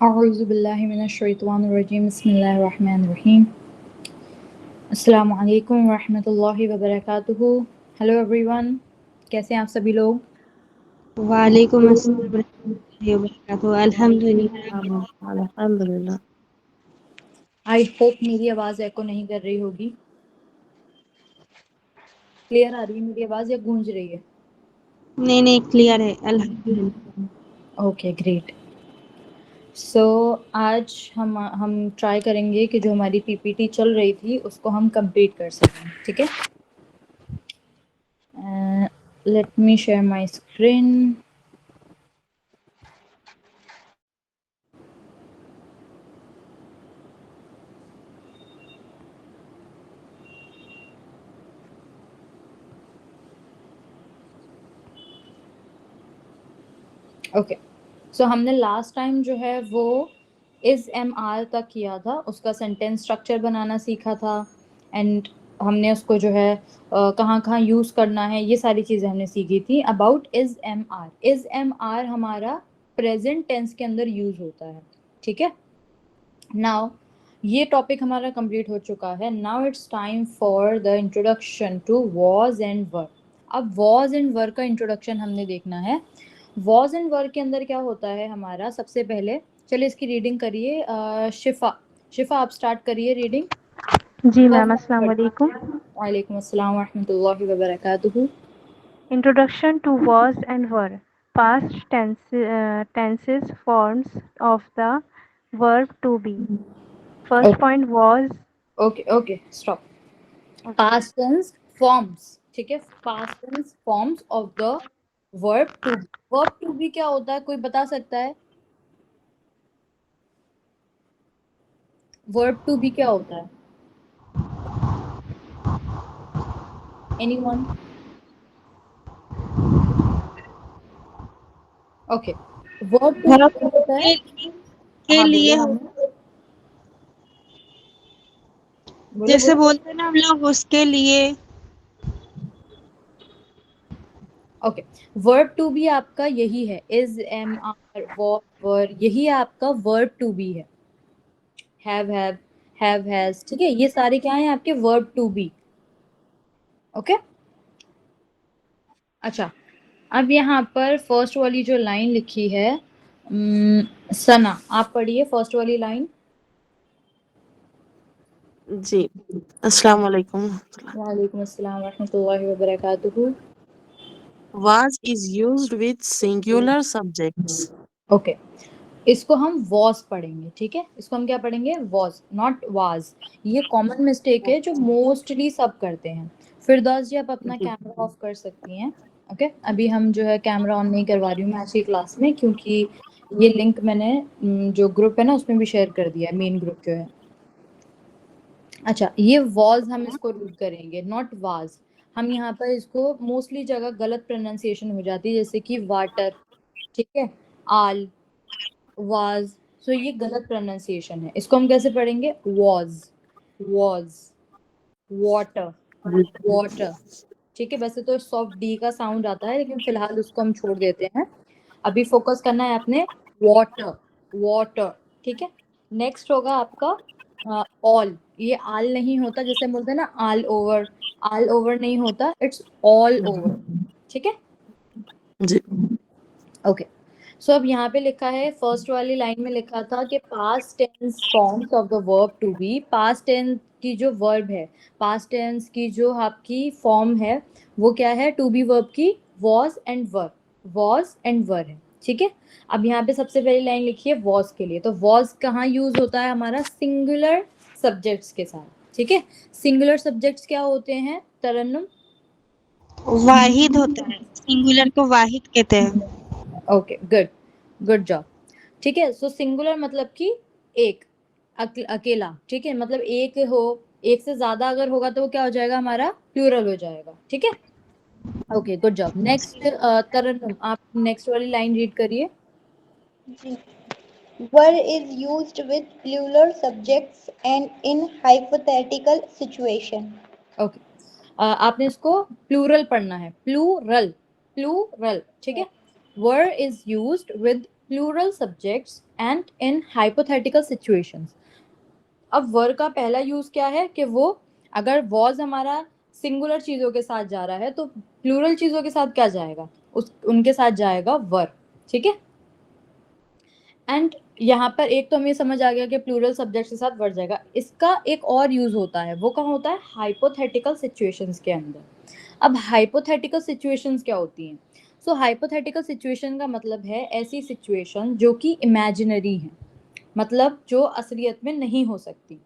अऊज़ु बिल्लाहि मिनश्शैतानिर्रजीम बिस्मिल्लाहिर्रहमानिर्रहीम अस्सलामु अलैकुम वरहमतुल्लाहि वबरकातुहू। हेलो एवरीवन, कैसे हैं आप सभी लोग? वालेकुम अस्सलाम वरहमतुल्लाहि वबरकातुहू। अल्हम्दुलिल्लाह। अल्हम्दुलिल्लाह। आई होप मेरी आवाज़ एको नहीं कर रही होगी। क्लियर आ रही है मेरी आवाज़ या गूंज रही है? नहीं क्लियर है अल्हम्दुलिल्लाह। Okay great. सो आज हम ट्राई करेंगे कि जो हमारी पीपीटी चल रही थी उसको हम कंप्लीट कर सकें, ठीक है? Let me share my screen. Okay, so हमने लास्ट टाइम जो है वो इज एम आर तक किया था, उसका सेंटेंस स्ट्रक्चर बनाना सीखा था एंड हमने उसको जो है कहाँ कहाँ यूज़ करना है ये सारी चीज़ें हमने सीखी थी about is am are. Is am are हमारा प्रेजेंट टेंस के अंदर यूज़ होता है, ठीक है? नाउ ये टॉपिक हमारा कंप्लीट हो चुका है। Now it's time for the introduction to was and were. अब वॉज एंड वर का इंट्रोडक्शन हमने देखना है। वॉज एंड वर के अंदर क्या होता है हमारा, सबसे पहले चलिए इसकी रीडिंग करिए। शिफा, शिफा आप स्टार्ट करिए रीडिंग। जी मैम, अस्सलाम वालेकुम। वालेकुम अस्सलाम वरहमतुल्लाहि वबरकातुहू। Introduction to was and were. Past tenses forms of the verb to be. First point was. Okay okay stop. Okay. Past tense forms, ठीक है? Past tense forms of the verb to be. Verb to be क्या होता है, कोई बता सकता है? Verb to be क्या होता है? Anyone? Okay, verb to be verb क्या होता है? के हाँ लिए बोलो, हो, हमें बोलो जैसे बोलो। बोलते हैं ना हम लोग उसके लिए। ओके, वर्ब टू बी आपका यही है, is am are was were, यही आपका वर्ब टू बी है। हैव हैज, ठीक है? ये सारे क्या हैं आपके वर्ब टू बी। ओके, अच्छा, अब यहाँ पर फर्स्ट वाली जो लाइन लिखी है, सना आप पढ़िए फर्स्ट वाली लाइन। जी, अस्सलाम वालेकुम। वालेकुम अस्सलाम वरहमतुल्लाहि वबरकातुहू। Was is used with singular subjects. Okay, इसको हम वॉज पढ़ेंगे, ठीक है? इसको हम क्या पढ़ेंगे? Was, not was. ये कॉमन मिस्टेक है जो मोस्टली सब करते हैं। फिरदौस जी आप अपना जी कैमरा ऑफ कर सकती हैं। ओके, अभी हम जो है कैमरा ऑन नहीं करवा रही हूँ मैं आज की क्लास में, क्योंकि ये लिंक मैंने जो ग्रुप है ना उसमें भी शेयर कर दिया है, मेन ग्रुप जो है। अच्छा, ये वॉज हम इसको रीड करेंगे, नॉट वाज। हम यहाँ पर इसको मोस्टली जगह गलत प्रोनाउंसिएशन हो जाती है, जैसे कि वाटर, ठीक है? आल, वाज। सो ये गलत प्रोनाउंसिएशन है, इसको हम कैसे पढ़ेंगे? वॉज, वॉज, वाटर, जी वाटर, ठीक है? वैसे तो सॉफ्ट डी का साउंड आता है, लेकिन फिलहाल उसको हम छोड़ देते हैं। अभी फोकस करना है आपने, वाटर, वाटर, ठीक है? नेक्स्ट होगा आपका ऑल। ये आल नहीं होता, जैसे हम बोलते हैं ना आल ओवर नहीं होता, इट्स ऑल ओवर, ठीक है? जी ओके, सो अब यहाँ पे लिखा है, फर्स्ट वाली लाइन में लिखा था कि past tense forms of the verb to be. Past tense की जो वर्ब है, पास्ट टेंस की जो आपकी फॉर्म है वो क्या है टू बी वर्ब की? Was and were, was and were है, ठीक है? अब यहाँ पे सबसे पहली लाइन लिखी है वॉज के लिए, तो वॉज कहाँ यूज होता है हमारा? सिंगुलर सब्जेक्ट्स के साथ, ठीक है? सिंगुलर सब्जेक्ट्स क्या होते हैं तरन्नुम? वाहिद होता है, सिंगुलर को वाहिद कहते हैं। ओके गुड, गुड जॉब, ठीक है? सो सिंगुलर मतलब कि एक, अकेला, ठीक है? मतलब एक हो, एक से ज्यादा अगर होगा तो वो क्या हो जाएगा हमारा? प्लूरल हो जाएगा, ठीक है? Okay good job. नेक्स्ट तरन्नुम आप नेक्स्ट वाली लाइन रीड करिए। Were is used with plural subjects and in hypothetical situation. Okay, आपने इसको प्लूरल पढ़ना है, प्लूरल, प्लूरल, ठीक है? Were is used with plural subjects and in hypothetical situations. अब वर का पहला यूज क्या है कि वो अगर वॉज हमारा सिंगुलर चीजों के साथ जा रहा है तो प्लूरल चीजों के साथ क्या जाएगा, उस उनके साथ जाएगा वर। ठीक है, एंड यहाँ पर एक तो हमें समझ आ गया कि प्लूरल सब्जेक्ट के साथ वर जाएगा। इसका एक और यूज होता है, वो कहाँ होता है, हाइपोथेटिकल सिचुएशंस के अंदर। अब हाइपोथेटिकल सिचुएशंस क्या होती हैं? सो हाइपोथेटिकल सिचुएशन का मतलब है ऐसी सिचुएशन जो कि इमेजिनरी है, मतलब जो असलियत में नहीं हो सकती।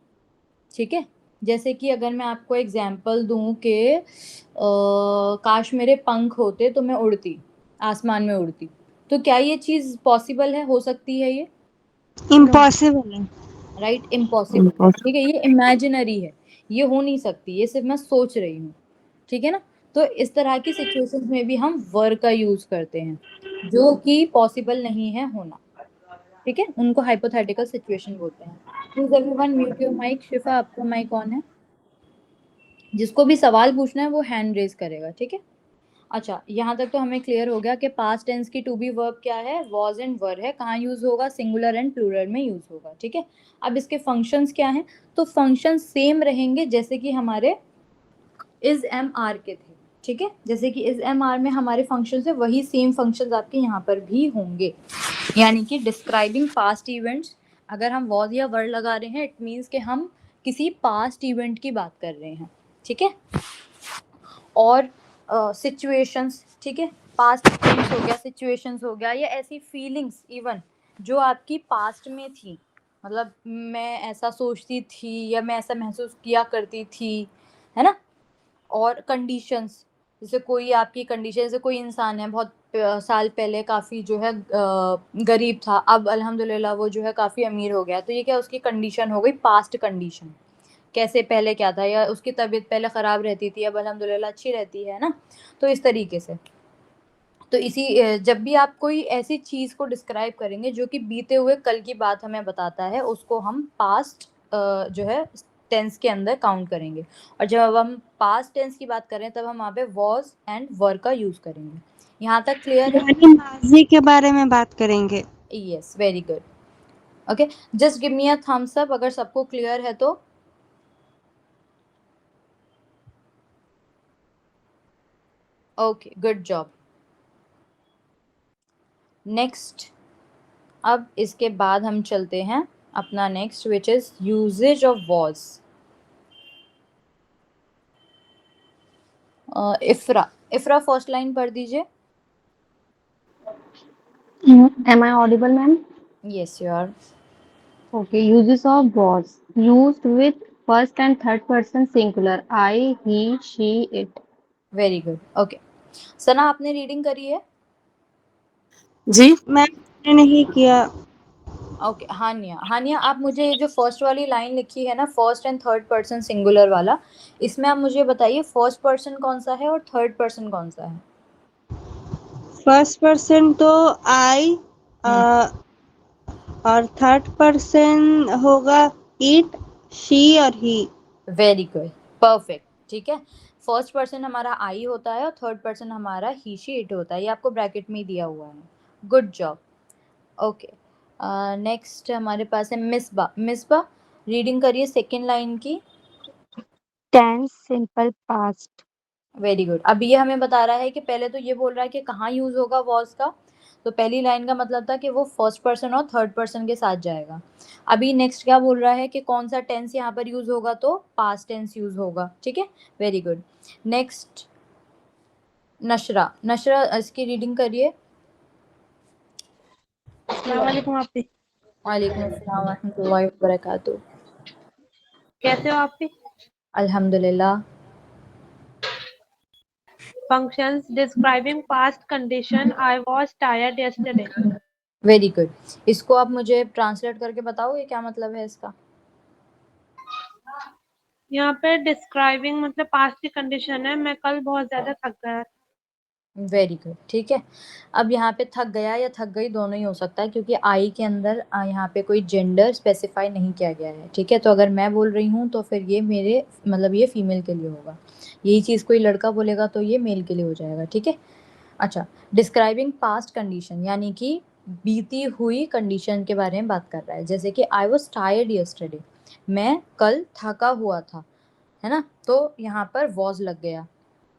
ठीक है, जैसे कि अगर मैं आपको एग्जाम्पल दूं कि काश मेरे पंख होते तो मैं उड़ती, आसमान में उड़ती, तो क्या ये चीज पॉसिबल है, हो सकती है ये? इम्पॉसिबल है। राइट, इम्पॉसिबल है। ठीक है, ये इमेजिनरी है, ये हो नहीं सकती, ये सिर्फ मैं सोच रही हूँ। ठीक है ना, तो इस तरह की सिचुएशंस में भी हम वर का यूज करते हैं जो कि पॉसिबल नहीं है होना। ठीक है, उनको हाइपोथेटिकल सिचुएशन बोलते हैं। Please everyone mute your mic. Shifa, आपका माइक ऑन है। जिसको भी सवाल पूछना है वो हैंड रेज करेगा। ठीक है, अच्छा, यहाँ तक तो हमें क्लियर हो गया कि पास्ट टेंस की टू बी वर्ब क्या है, वॉज एंड वर है, कहाँ यूज होगा, सिंगुलर एंड प्लूरल में यूज होगा। ठीक है, अब इसके फंक्शंस क्या हैं? तो फंक्शंस सेम रहेंगे जैसे कि हमारे इज एम आर के थे। ठीक है, जैसे कि इज एम आर में हमारे फंक्शंस है, वही सेम फंक्शंस आपके यहाँ पर भी होंगे। यानी कि डिस्क्राइबिंग पास्ट इवेंट्स, अगर हम वॉज या वर लगा रहे हैं, इट मीन्स कि हम किसी पास्ट इवेंट की बात कर रहे हैं। ठीक है, और सिचुएशंस, ठीक है, पास्ट इवेंट्स हो गया, सिचुएशंस हो गया, या ऐसी फीलिंग्स इवन जो आपकी पास्ट में थी, मतलब मैं ऐसा सोचती थी या मैं ऐसा महसूस किया करती थी, है ना। और कंडीशंस, जैसे कोई आपकी कंडीशन, जैसे कोई इंसान है बहुत साल पहले काफ़ी जो है गरीब था, अब अल्हम्दुलिल्लाह वो जो है काफ़ी अमीर हो गया, तो ये क्या उसकी कंडीशन हो गई, पास्ट कंडीशन। कैसे पहले क्या था, या उसकी तबीयत पहले ख़राब रहती थी, अब अल्हम्दुलिल्लाह अच्छी रहती है ना। तो इस तरीके से, तो इसी जब भी आप कोई ऐसी चीज़ को डिस्क्राइब करेंगे जो कि बीते हुए कल की बात हमें बताता है, उसको हम पास्ट जो है टेंस के अंदर काउंट करेंगे। और जब हम पास्ट टेंस की बात करें तब हम वहाँ पे वॉज एंड वर का यूज़ करेंगे। यहाँ तक क्लियर है? यानी माजी के बारे में बात करेंगे। Yes, very good. Okay, just give me a thumbs up अगर सबको क्लियर है तो। Okay, good job. नेक्स्ट, अब इसके बाद हम चलते हैं अपना next, which is usages of was. Ifra, Ifra first line पढ़ दीजिए। Am I audible, ma'am? Yes you are. Okay. Uses of was used with first and third person singular. I, he, she, it. Very good. Okay, Sana आपने reading करी है? जी मैंने नहीं किया। Okay, हानिया, हानिया आप मुझे ये जो फर्स्ट वाली लाइन लिखी है ना, first and third person singular वाला, इसमें आप मुझे बताइए फर्स्ट पर्सन कौन सा है और थर्ड पर्सन कौन सा है? फर्स्ट पर्सन तो आई और थर्ड पर्सन होगा इट, शी और ही। Very good, perfect. ठीक है, फर्स्ट पर्सन हमारा आई होता है और थर्ड पर्सन हमारा ही शी इट होता है, ये आपको ब्रैकेट में ही दिया हुआ है। Good job. ओके, नेक्स्ट हमारे पास है मिसबा। मिसबा रीडिंग करिए सेकेंड लाइन की। Tense simple past. Very good. अब ये हमें बता रहा है कि पहले तो ये बोल रहा है कि कहाँ यूज होगा वॉज का, तो पहली लाइन का मतलब था कि वो फर्स्ट पर्सन और थर्ड पर्सन के साथ जाएगा। अभी नेक्स्ट क्या बोल रहा है कि कौन सा टेंस यहाँ पर यूज होगा, तो पास्ट टेंस यूज होगा। ठीक है, वेरी गुड। नेक्स्ट नशरा, नशरा इसकी रीडिंग करिए। अस्सलाम वालेकुम आपी। वालेकुम अस्सलाम रहमतुल्लाहि व बरकातुहू। कैसे हो आपी? अल्हम्दुलिल्लाह। Functions describing past condition. I was tired yesterday. Very good, इसको आप मुझे ट्रांसलेट करके बताओगे क्या मतलब है इसका? यहाँ पे डिस्क्राइबिंग मतलब पास्ट की कंडीशन है, मैं कल बहुत ज्यादा थक गया। वेरी गुड, ठीक है। अब यहाँ पे थक गया या थक गई दोनों ही हो सकता है, क्योंकि आई के अंदर यहाँ पे कोई जेंडर स्पेसिफाई नहीं किया गया है। ठीक है, तो अगर मैं बोल रही हूँ तो फिर ये मेरे मतलब ये फीमेल के लिए होगा, यही चीज़ कोई लड़का बोलेगा तो ये मेल के लिए हो जाएगा। ठीक है, अच्छा, डिस्क्राइबिंग पास्ट कंडीशन यानी कि बीती हुई कंडीशन के बारे में बात कर रहा है। जैसे कि आई वॉज टायर्ड यस्टरडे, मैं कल थका हुआ था, है ना। तो यहाँ पर वॉज लग गया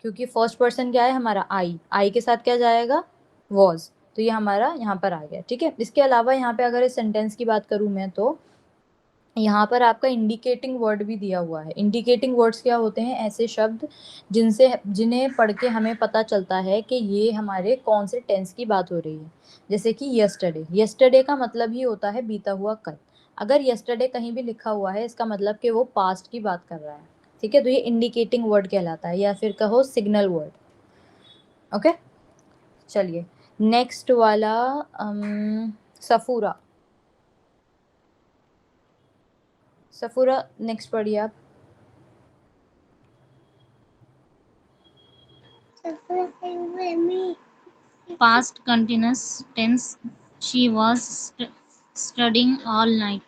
क्योंकि फर्स्ट पर्सन क्या है हमारा आई के साथ क्या जाएगा वॉज, तो ये हमारा यहाँ पर आ गया। ठीक है, इसके अलावा यहाँ पे अगर इस सेंटेंस की बात करूँ मैं तो यहाँ पर आपका इंडिकेटिंग वर्ड भी दिया हुआ है। इंडिकेटिंग वर्ड्स क्या होते हैं? ऐसे शब्द जिन्हें पढ़ के हमें पता चलता है कि ये हमारे कौन से टेंस की बात हो रही है। जैसे कि यस्टरडे, यस्टरडे का मतलब ही होता है बीता हुआ कल। अगर यस्टरडे कहीं भी लिखा हुआ है इसका मतलब कि वो पास्ट की बात कर रहा है। ठीक है, तो ये इंडिकेटिंग वर्ड कहलाता है या फिर कहो सिग्नल वर्ड। ओके, चलिए नेक्स्ट वाला सफूरा। सफूरा नेक्स्ट पढ़िए आप। Past continuous tense. She was studying all night.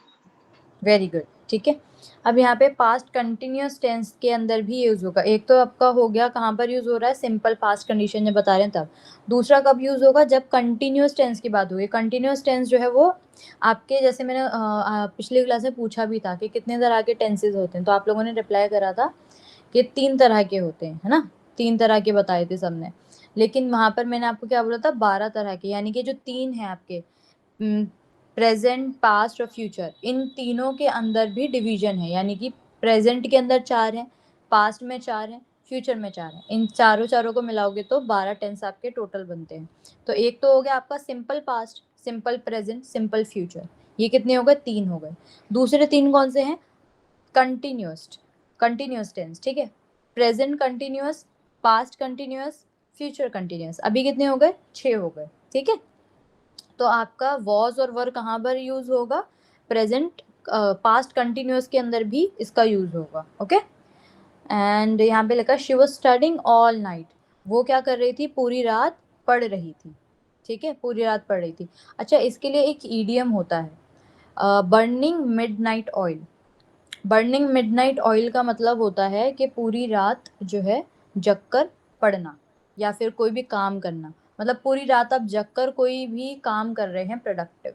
Very good. ठीक है, अब यहाँ पे पास्ट कंटिन्यूस टेंस के अंदर भी यूज होगा। एक तो आपका हो गया कहाँ पर यूज हो रहा है, सिंपल पास्ट कंडीशन जब बता रहे हैं तब। दूसरा कब यूज होगा, जब कंटिन्यूस टेंस की बात होगी। कंटिन्यूस टेंस जो है वो आपके, जैसे मैंने पिछली क्लास में पूछा भी था कि कितने तरह के टेंसेज होते हैं, तो आप लोगों ने रिप्लाई करा था कि 3 तरह के होते हैं, है ना। 3 तरह के बताए थे सबने, लेकिन वहाँ पर मैंने आपको क्या बोला था, 12 तरह के। यानी कि जो 3 हैं आपके प्रेजेंट, पास्ट और फ्यूचर, इन तीनों के अंदर भी डिवीजन है। यानी कि प्रेजेंट के अंदर 4 हैं, पास्ट में 4 हैं, फ्यूचर में 4 हैं। इन चारों को मिलाओगे तो 12 टेंस आपके टोटल बनते हैं। तो एक तो हो गया आपका simple past, simple present, simple future. ये कितने हो गए? 3 हो गए। दूसरे 3 कौन से हैं? Continuous tense. ठीक है, present continuous, past continuous, future continuous. अभी कितने हो गए? 6 हो गए। ठीक है, तो आपका वॉज और वर कहाँ पर यूज होगा? प्रेजेंट पास्ट कंटिन्यूस के अंदर भी इसका यूज होगा। ओके, एंड यहाँ पे लिखा she was studying all night, वो क्या कर रही थी? पूरी रात पढ़ रही थी। ठीक है, पूरी रात पढ़ रही थी। अच्छा, इसके लिए एक ईडियम होता है, burning midnight oil. Burning midnight oil का मतलब होता है कि पूरी रात जो है जगकर पढ़ना या फिर कोई भी काम करना। मतलब पूरी रात आप जगकर कोई भी काम कर रहे हैं प्रोडक्टिव,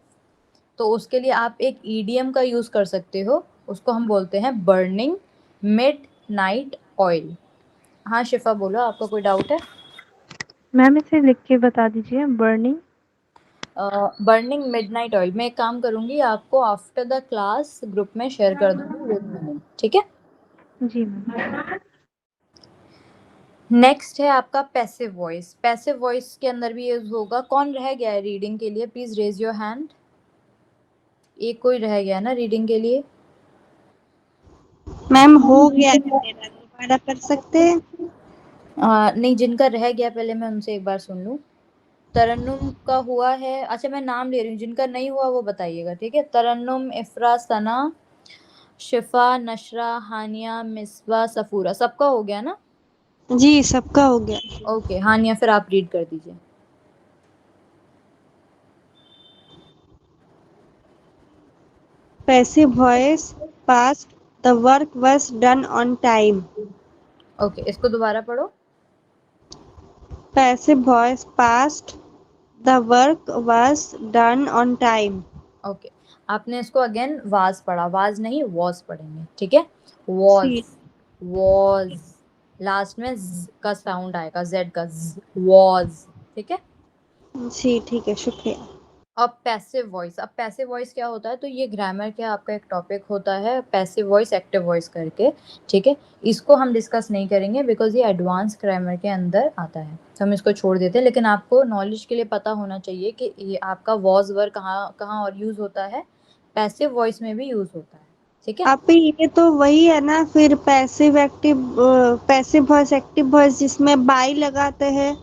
तो उसके लिए आप एक ईडियम का यूज़ कर सकते हो। उसको हम बोलते हैं बर्निंग मिडनाइट ऑयल। हाँ शिफा बोलो, आपका कोई डाउट है? मैम इसे लिख के बता दीजिए, बर्निंग। Burning midnight oil. मैं एक काम करूँगी, आपको आफ्टर द क्लास ग्रुप में शेयर कर दूँगी विद मीनिंग। ठीक है, जी मैम। नेक्स्ट है आपका पैसिव वॉइस। पैसिव वॉइस के अंदर भी यूज होगा। कौन रह गया है रीडिंग के लिए? Please raise your hand. एक कोई रह गया ना रीडिंग के लिए? मैम हो गया है मेरा, दोबारा कर सकते हैं? नहीं, जिनका रह गया पहले मैं उनसे एक बार सुन लूँ। तरन्नुम का हुआ है? अच्छा मैं नाम ले रही हूँ, जिनका नहीं हुआ वो बताइएगा। ठीक है, तरन्नुम, इफ्रा, सना, शिफा, नशरा, हानिया, मिसबा, सफूरा, सबका हो गया ना? जी सबका हो गया। ओके, हानिया फिर आप रीड कर दीजिए। Passive voice past, the work was done on time. Okay, इसको दोबारा पढ़ो। Passive voice past, the work was done on time. Okay, आपने इसको अगेन वाज पढ़ा, वाज नहीं वॉज पढ़ेंगे। ठीक है, वॉज, जी वॉज, लास्ट में z का साउंड आएगा, जेड का, वॉज। ठीक है, जी ठीक है, शुक्रिया। अब पैसिव वॉइस। अब पैसिव वॉइस क्या होता है? तो ये ग्रामर का आपका एक टॉपिक होता है, पैसिव वॉइस एक्टिव वॉइस करके। ठीक है, इसको हम डिस्कस नहीं करेंगे बिकॉज ये एडवांस ग्रामर के अंदर आता है, तो हम इसको छोड़ देते हैं। लेकिन आपको नॉलेज के लिए पता होना चाहिए कि ये आपका वॉज वर कहाँ कहाँ और यूज़ होता है, पैसिव वॉइस में भी यूज़ होता है। ठीक है, आप ही ये तो वही है ना फिर, passive active, passive voice active voice जिसमें बाई लगाते हैं।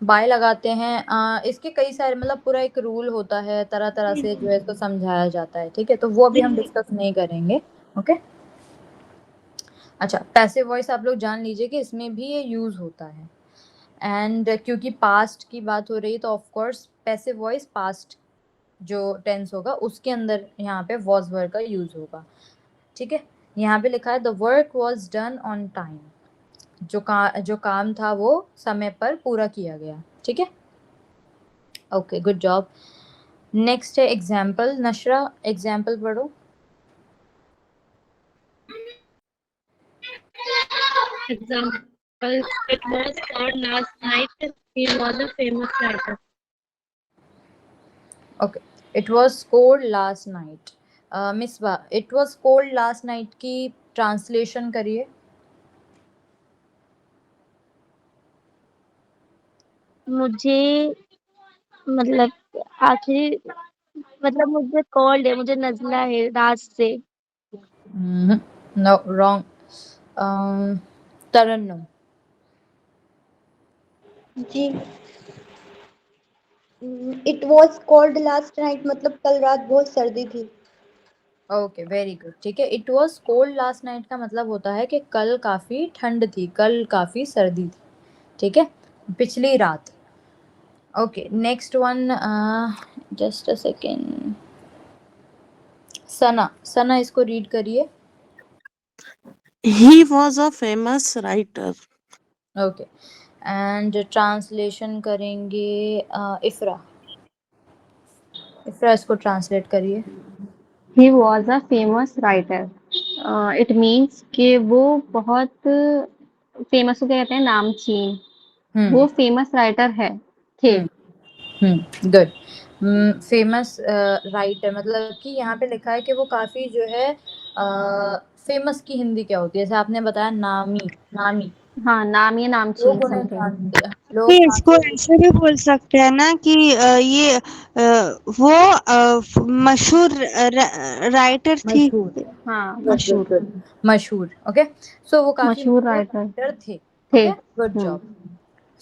बाय लगाते हैं। इसके कई सारे, मतलब पूरा एक रूल होता है, तरह तरह से जो है इसको समझाया जाता है। ठीक है, तो वो अभी हम डिस्कस नहीं करेंगे। ओके, अच्छा पैसिव वॉइस आप लोग जान लीजिए कि इसमें भी ये यूज़ होता है। एंड क्योंकि पास्ट की बात हो रही है तो of course passive voice past जो टेंस होगा उसके अंदर यहाँ पे वॉज वर्ब का यूज़ होगा। ठीक है, यहाँ पे लिखा है the work was done on time. जो काम था वो समय पर पूरा किया गया। ठीक है, ओके, गुड जॉब। नेक्स्ट है एग्जाम्पल। नशरा, एग्जाम्पल पढ़ो। Example, it was called last night. He was a famous writer. Okay, it was cold last night. Misbah, it was cold last night की ट्रांसलेशन करिए। मुझे मतलब आखिरी मतलब मुझे कोल्ड है, मुझे नजला है रात से। No, wrong. तरन्नुम। जी, it was cold last night मतलब कल रात बहुत सर्दी थी। Okay, very good. ठीक है, it was cold last night का मतलब होता है कि कल काफ़ी ठंड थी, कल काफ़ी सर्दी थी। ठीक है, पिछली रात। Okay, next one, just a second. Sana, Sana इसको रीड करिए। He was a famous writer. Okay, and translation करेंगे इफ्रा। इफ्रा इसको ट्रांसलेट करिए। He was a famous writer. It means कि वो बहुत फेमस, को क्या कहते हैं, नामचीन। वो फेमस राइटर है, थे। गुड। फेमस राइटर मतलब कि यहाँ पे लिखा है कि वो काफ़ी जो है फेमस की हिंदी क्या होती है, जैसे आपने बताया नामी, नामी। हाँ, नाम या नामचीन लोग उन्हें समथिंग। लोग कि इसको ऐसे भी बोल सकते हैं ना कि वो मशहूर राइटर थी। मशहूर। हाँ, गुड गुड मशहूर गुड, मशहूर। ओके, सो वो काफ़ी मशहूर मशहूर राइटर राइटर थे। थे। Okay, good job.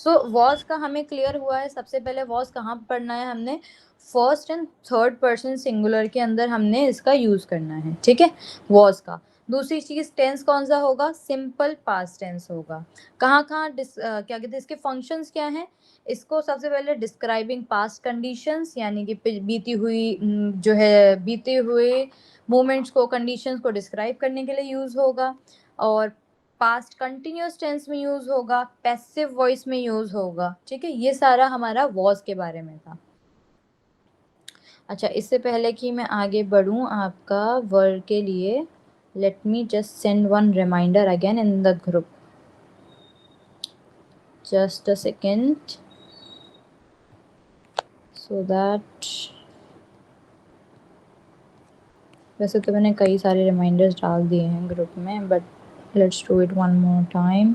So was का हमें क्लियर हुआ है। सबसे पहले वॉज कहाँ पढ़ना है हमने, first and third person singular के अंदर हमने इसका यूज़ करना है। ठीक है, वॉज का। दूसरी चीज़, टेंस कौन सा होगा, सिंपल पास्ट टेंस होगा। कहाँ कहाँ क्या कहते हैं, इसके फंक्शंस क्या हैं। इसको सबसे पहले डिस्क्राइबिंग पास्ट कंडीशंस, यानी कि बीती हुई जो है बीते हुए मोमेंट्स को, कंडीशंस को डिस्क्राइब करने के लिए यूज़ होगा। और पास्ट कंटिन्यूस टेंस में यूज़ होगा, पैसिव वॉइस में यूज़ होगा। ठीक है, ये सारा हमारा वॉज के बारे में था। अच्छा, इससे पहले कि मैं आगे बढ़ूँ आपका वर्ड के लिए, let me just send one reminder again in the group. Just a second, so that, वैसे तो मैंने कई सारे रिमाइंडर्स डाल दिए हैं ग्रुप में, but let's do it one more time.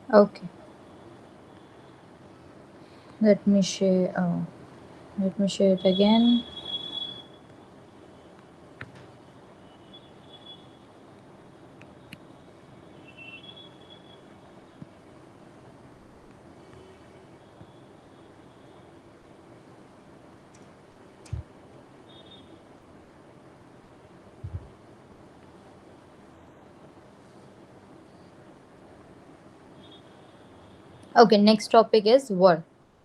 Okay, let me share. Let me share it again. Okay, next topic is word.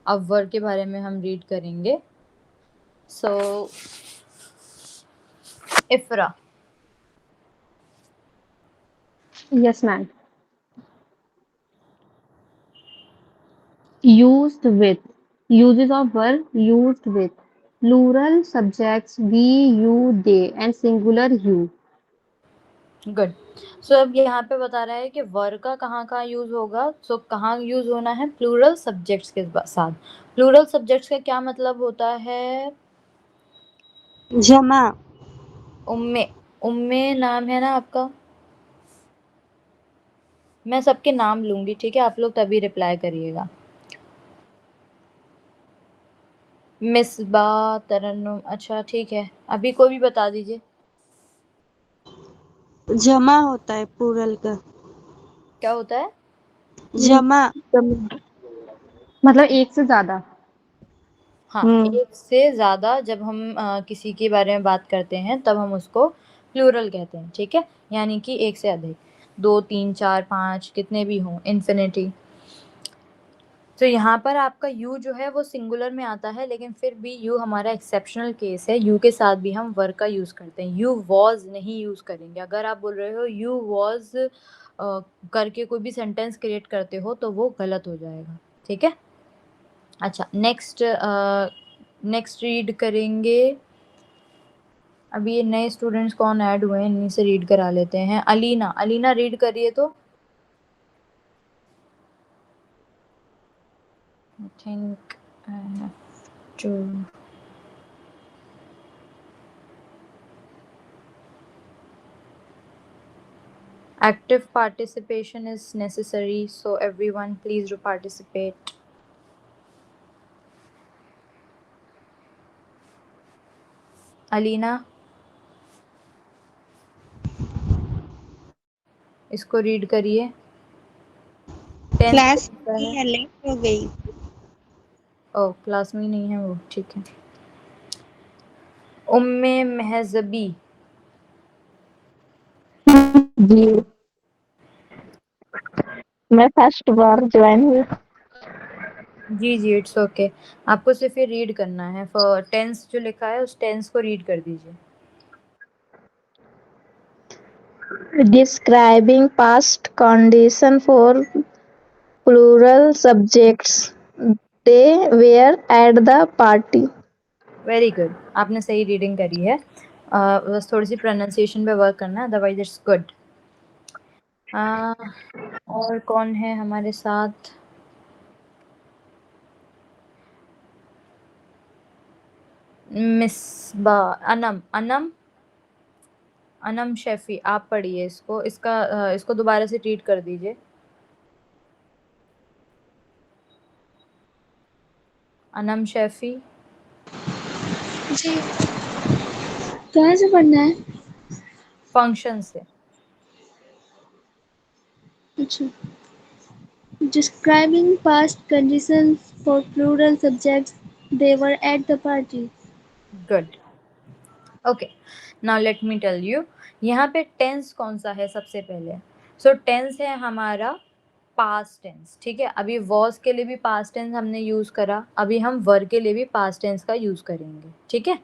अब वर्ड के बारे में हम रीड करेंगे। So Ifra. Yes ma'am. Used with. Uses of verb used with. Plural subjects we, you, they, and singular you. Good. So अब यहाँ पे बता रहा है कि वर का कहाँ कहाँ यूज होगा। सो कहाँ यूज होना है, प्लूरल सब्जेक्ट्स के साथ। प्लूरल सब्जेक्ट्स का क्या मतलब होता है? जमा। उम्मे। उम्मे नाम है ना आपका? मैं सबके नाम लूंगी, ठीक है, आप लोग तभी रिप्लाई करिएगा। मिसबा, तरन्नुम, अच्छा ठीक है, अभी कोई भी बता दीजिए। जमा होता है प्लूरल का। क्या होता है? जमा। मतलब एक से ज्यादा। हाँ, एक से ज्यादा जब हम किसी के बारे में बात करते हैं तब हम उसको प्लूरल कहते हैं, ठीक है। यानी कि एक से अधिक, 2 3 4 5 कितने भी हों, इन्फिनिटी। तो यहाँ पर आपका यू जो है वो सिंगुलर में आता है, लेकिन फिर भी यू हमारा एक्सेप्शनल केस है। यू के साथ भी हम वर्क का यूज करते हैं, यू वॉज नहीं यूज करेंगे। अगर आप बोल रहे हो यू वॉज करके कोई भी सेंटेंस क्रिएट करते हो तो वो गलत हो जाएगा, ठीक है। अच्छा, नेक्स्ट रीड करेंगे। अभी ये नए स्टूडेंट्स कौन ऐड हुए हैं, इन्हीं से रीड करा लेते हैं। अलीना, अलीना रीड करिए तो। I think I have to. Active participation is necessary, so everyone please do participate. Alina, इसको रीड करिए। क्लास है। में लेट हो गई। ओ, क्लास में ही नहीं है वो, ठीक है। उम्मे महजबी। जी, मैं फर्स्ट बार ज्वाइन हुई। जी जी, इट्स ओके। आपको सिर्फ ये रीड करना है। फॉर टेंस जो लिखा है उस टेंस को रीड कर दीजिए। Describing past condition for plural subjects. They were at the party. Very good, आपने सही रीडिंग करी है। बस थोड़ी सी प्रोनाउंसिएशन पे वर्क करना है, अदरवाइज इट्स गुड। और कौन है हमारे साथ? मिसबा, अनम, अनम, अनम शेफी, आप पढ़िए इसको। इसको दोबारा से रीड कर दीजिए। अनम शेफी। जी, कहाँ से पढ़ना है? फंक्शन से। अच्छा। Describing past conditions for plural subjects. They were at the party. Good, okay. Now let me tell you, यहाँ पे टेंस कौन सा है सबसे पहले। सो टेंस है हमारा पास्ट टेंस, ठीक है। अभी वॉज के लिए भी पास्ट टेंस हमने यूज करा, अभी हम वर के लिए भी पास्ट टेंस का यूज करेंगे, ठीक है।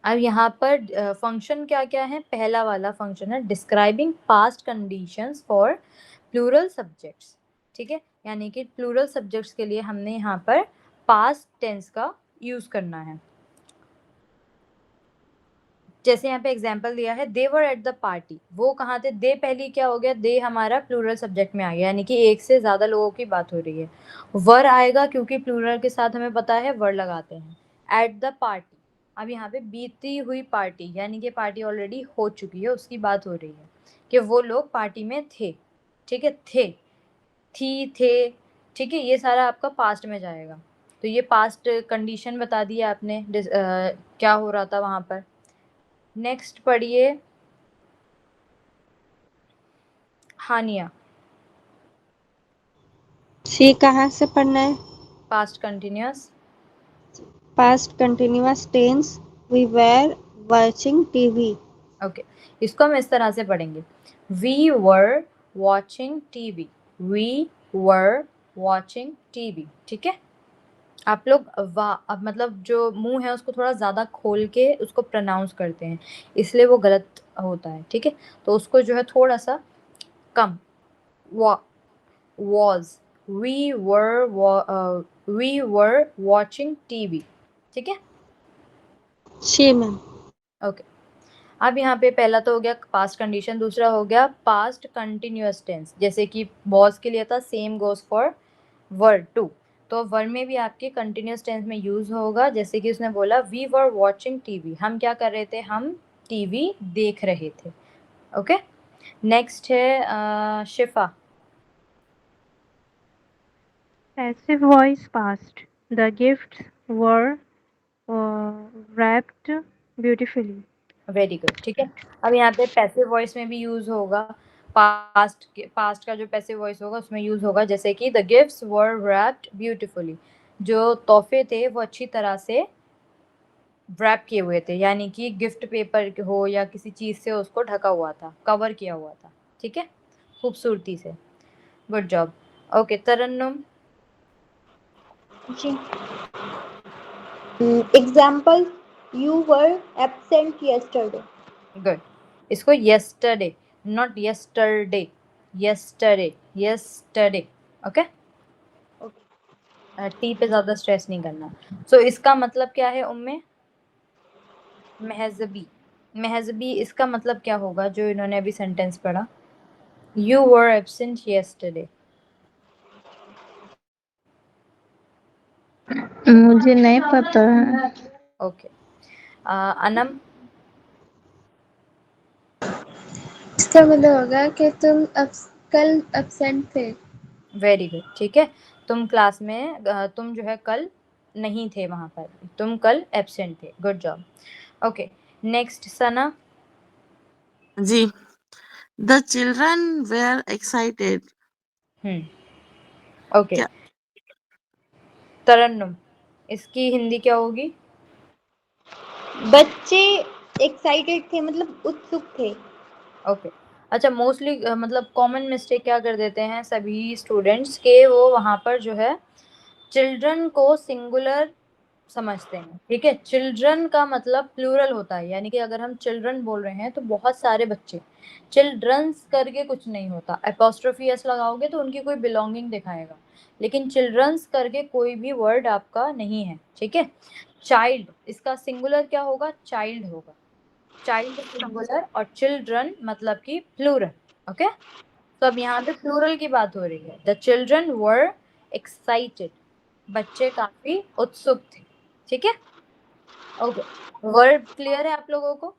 अब यहाँ पर फंक्शन क्या क्या है। पहला वाला फंक्शन है describing past conditions for plural subjects, ठीक है। यानी कि प्लूरल सब्जेक्ट्स के लिए हमने यहाँ पर पास्ट टेंस का यूज करना है। जैसे यहाँ पे एग्जाम्पल दिया है, दे वर एट द पार्टी। वो कहाँ थे? दे पहली क्या हो गया, दे हमारा प्लूरल सब्जेक्ट में आ गया, यानी कि एक से ज्यादा लोगों की बात हो रही है। वर आएगा क्योंकि प्लूरल के साथ हमें पता है वर लगाते हैं। एट द पार्टी, अब यहाँ पे बीती हुई पार्टी, यानी कि पार्टी ऑलरेडी हो चुकी है, उसकी बात हो रही है कि वो लोग पार्टी में थे, ठीक है। थे, थी, थे, ठीक है, ये सारा आपका पास्ट में जाएगा। तो ये पास्ट कंडीशन बता दी आपने, क्या हो रहा था वहां पर। नेक्स्ट पढ़िए हानिया। सी कहाँ से पढ़ना है? Past continuous. Past continuous tense. We were watching TV. Okay, इसको हम इस तरह से पढ़ेंगे, we were watching TV, we were watching TV, ठीक है। आप लोग अब मतलब जो मुंह है उसको थोड़ा ज़्यादा खोल के उसको प्रोनाउंस करते हैं, इसलिए वो गलत होता है, ठीक है। तो उसको जो है थोड़ा सा कम, was, we were watching TV, ठीक है। जी मैम। ओके, अब यहाँ पे पहला तो हो गया पास्ट कंडीशन, दूसरा हो गया पास्ट कंटिन्यूअस टेंस। जैसे कि वॉज के लिए था, same goes for were too. तो वर में भी आपके कंटिन्यूअस टेंस में यूज होगा। जैसे कि उसने बोला वी वर वॉचिंग टीवी, हम क्या कर रहे थे, हम टीवी देख रहे थे। ओके, नेक्स्ट है शिफा। Passive voice past. The gifts were wrapped beautifully. Very good, ठीक है। अब यहाँ पे पैसिव वॉइस में भी यूज होगा, पास्ट का जो पैसिव वॉइस होगा उसमें यूज होगा। जैसे कि the gifts were wrapped beautifully, जो तोहफे थे वो अच्छी तरह से रैप किए हुए थे, यानी कि गिफ्ट पेपर हो या किसी चीज से उसको ढका हुआ था, कवर किया हुआ था, ठीक है, खूबसूरती से। Good job. ओके, तरन्नुम। जी। Example, you were absent yesterday. Good, इसको yesterday, not yesterday, yesterday, yesterday, okay. T पे ज्यादा स्ट्रेस नहीं करना। सो इसका मतलब क्या है उम्मे? महजबी। महजबी इसका मतलब क्या होगा जो इन्होंने अभी सेंटेंस पढ़ा, यू वर एब्सेंट yesterday? मुझे नहीं पता है। ओके, अनम। इसका मतलब होगा कि तुम कल एब्सेंट थे। वेरी गुड, ठीक है, तुम क्लास में तुम जो है कल नहीं थे वहां पर, तुम कल एब्सेंट थे। Good job. Okay, next Sana. जी, the children were excited. Okay, क्या? तरन्नुम, इसकी हिंदी क्या होगी? बच्चे एक्साइटेड थे, मतलब उत्सुक थे। ओके, अच्छा, मोस्टली मतलब कॉमन मिस्टेक क्या कर देते हैं सभी स्टूडेंट्स के, वो वहाँ पर जो है चिल्ड्रन को सिंगुलर समझते हैं, ठीक है। चिल्ड्रन का मतलब प्लूरल होता है, यानी कि अगर हम चिल्ड्रन बोल रहे हैं तो बहुत सारे बच्चे, चिल्ड्रंस करके कुछ नहीं होता, एपोस्ट्रोफी एस लगाओगे तो उनकी कोई बिलोंगिंग दिखाएगा, लेकिन चिल्ड्रंस करके कोई भी वर्ड आपका नहीं है, ठीक है। चाइल्ड, इसका सिंगुलर क्या होगा? चाइल्ड होगा, चाइल्ड सिंगुलर और चिल्ड्रन मतलब कि प्लूरल। ओके, तो अब यहाँ पे प्लूरल की बात हो रही है। द चिल्ड्रन वर एक्साइटेड, बच्चे काफी उत्सुक थे, ठीक है। ओके, वर्ड क्लियर है आप लोगों को?